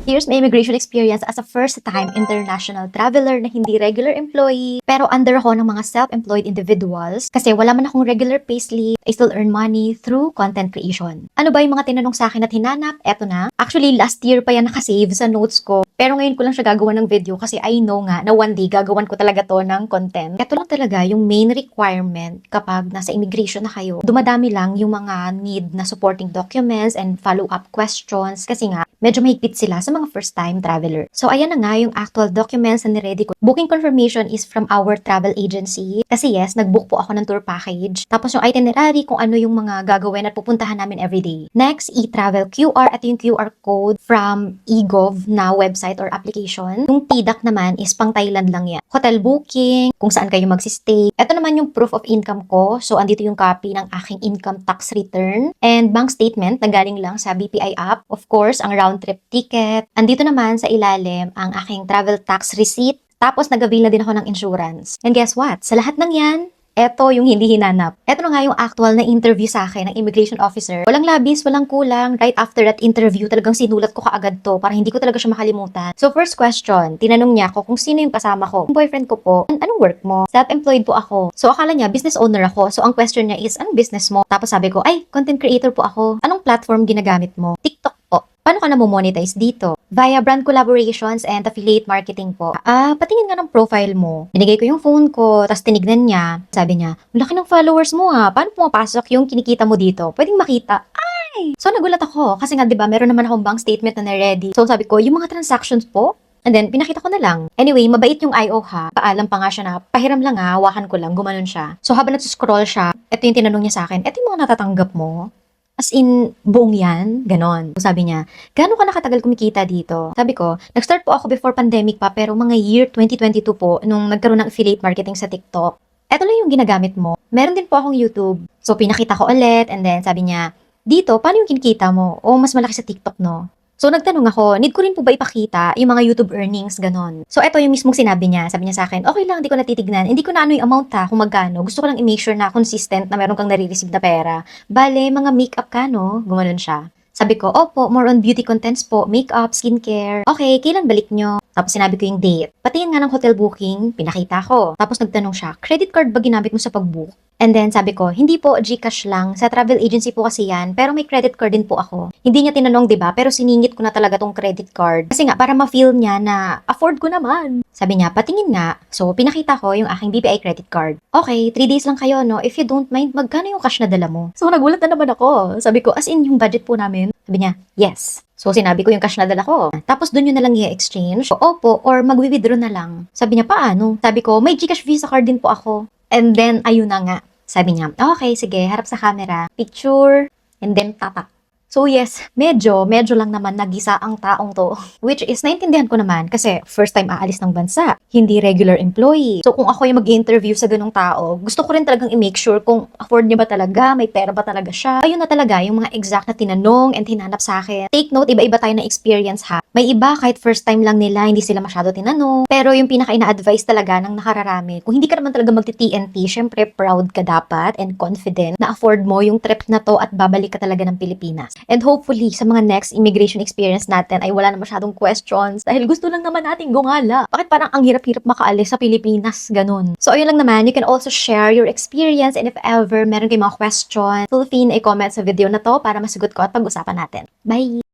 Here's my immigration experience as a first-time international traveler na hindi regular employee. Pero under ako ng mga self-employed individuals kasi wala man akong regular payslip. I still earn money through content creation. Ano ba yung mga tinanong sa akin at hinanap? Eto na. Actually, last year pa yan nakasave sa notes ko. Pero ngayon ko lang siya gagawa ng video kasi I know nga na one day gagawan ko talaga to ng content. Ito lang talaga yung main requirement kapag nasa immigration na kayo. Dumadami lang yung mga need na supporting documents and follow-up questions kasi nga medyo mahigpit sila sa mga first-time traveler. So ayan na nga yung actual documents na niready ko. Booking confirmation is from our travel agency. Kasi yes, nag-book po ako ng tour package. Tapos yung itinerary kung ano yung mga gagawin at pupuntahan namin everyday. Next, e-travel QR. Ito yung QR code from eGov na website or application. Yung TDAC naman is pang Thailand lang yan. Hotel booking, kung saan kayo magsistay. Ito naman yung proof of income ko. So andito yung copy ng aking income tax return and bank statement na galing lang sa BPI app. Of course, ang round trip ticket. Andito naman sa ilalim ang aking travel tax receipt. Tapos nag-avail na din ako ng insurance. And guess what? Sa lahat ng yan, eto yung hindi hinanap. Eto na nga yung actual na interview sa akin ng immigration officer. Walang labis, walang kulang. Right after that interview, talagang sinulat ko kaagad to para hindi ko talaga siya makalimutan. So first question, tinanong niya ako kung sino yung kasama ko. Yung boyfriend ko po, anong work mo? Self-employed po ako. So akala niya, business owner ako. So ang question niya is, anong business mo? Tapos sabi ko, ay, content creator po ako. Anong platform ginagamit mo? TikTok po. Paano ka na-monetize dito? Via brand collaborations and affiliate marketing po. Patingin nga ng profile mo. Binigay ko yung phone ko, tapos tinignan niya. Sabi niya, laki ng followers mo ha. Paano pumapasok yung kinikita mo dito? Pwedeng makita. Ay! So nagulat ako. Kasi nga, di ba, meron naman akong bank statement na ready. So sabi ko, yung mga transactions po, and then, pinakita ko na lang. Anyway, mabait yung IO ha. Paalam pa nga siya na, pahiram lang ha, hawakan ko lang, gumanon siya. So habang nagsuscroll siya, ito yung tinanong niya sa akin, ito yung mga natatanggap mo? As in, buong yan? Ganon. Sabi niya, gaano ka nakatagal kumikita dito? Sabi ko, nag-start po ako before pandemic pa, pero mga year 2022 po, nung nagkaroon ng affiliate marketing sa TikTok. Eto lang yung ginagamit mo. Meron din po akong YouTube. So, pinakita ko ulit, and then sabi niya, dito, paano yung kinikita mo? O, mas malaki sa TikTok, no? So, nagtanong ako, need ko rin po ba ipakita yung mga YouTube earnings, ganon. So, eto yung mismong sinabi niya. Sabi niya sa akin, okay lang, hindi ko natitignan. Hindi ko na ano yung amount ha, kung magkano. Gusto ko lang i-make sure na consistent na meron kang nare-receive na pera. Bale, mga makeup ka, no? Gumanon siya. Sabi ko, opo, more on beauty contents po, makeup, skincare. Okay, kailan balik nyo? Tapos sinabi ko yung date. Patingin nga ng hotel booking, pinakita ko. Tapos nagtanong siya, credit card ba ginamit mo sa pag-book? And then sabi ko, hindi po, GCash lang. Sa travel agency po kasi yan, pero may credit card din po ako. Hindi niya tinanong, 'di ba? Pero siningit ko na talaga tong credit card. Kasi nga, para ma-feel niya na afford ko naman. Sabi niya, patingin nga. So, pinakita ko yung aking BPI credit card. Okay, 3 days lang kayo, no? If you don't mind, magkano yung cash na dala mo? So, nagulat na naman ako. Sabi ko, as in, yung budget po namin. Sabi niya, yes. So, sinabi ko yung cash na dala ko. Tapos, doon yun na lang i-exchange. Opo, or mag-withdraw na lang. Sabi niya, paano? Sabi ko, may GCash Visa card din po ako. And then, ayun na nga. Sabi niya, okay, sige, harap sa camera. Picture, and then tatak. So yes, medyo lang naman nagisa ang taong to. Which is, naintindihan ko naman kasi first time aalis ng bansa, hindi regular employee. So kung ako yung mag-interview sa ganung tao, gusto ko rin talagang i-make sure kung afford niya ba talaga, may pera ba talaga siya. Ayun na talaga yung mga exact na tinanong and hinanap sa akin. Take note, iba-iba tayo na experience ha. May iba kahit first time lang nila, hindi sila masyado tinanong. Pero yung pinaka-ina-advise talaga ng nakararami, kung hindi ka naman talaga magti-TNT, syempre proud ka dapat and confident na afford mo yung trip na to at babalik ka talaga ng Pilipinas. And hopefully, sa mga next immigration experience natin ay wala na masyadong questions dahil gusto lang naman natin gumala. Bakit parang ang hirap-hirap makaalis sa Pilipinas? Ganun. So, ayun lang naman. You can also share your experience and if ever meron kayong mga question, feel free na i-comment sa video na to para masugot ko at pag-usapan natin. Bye!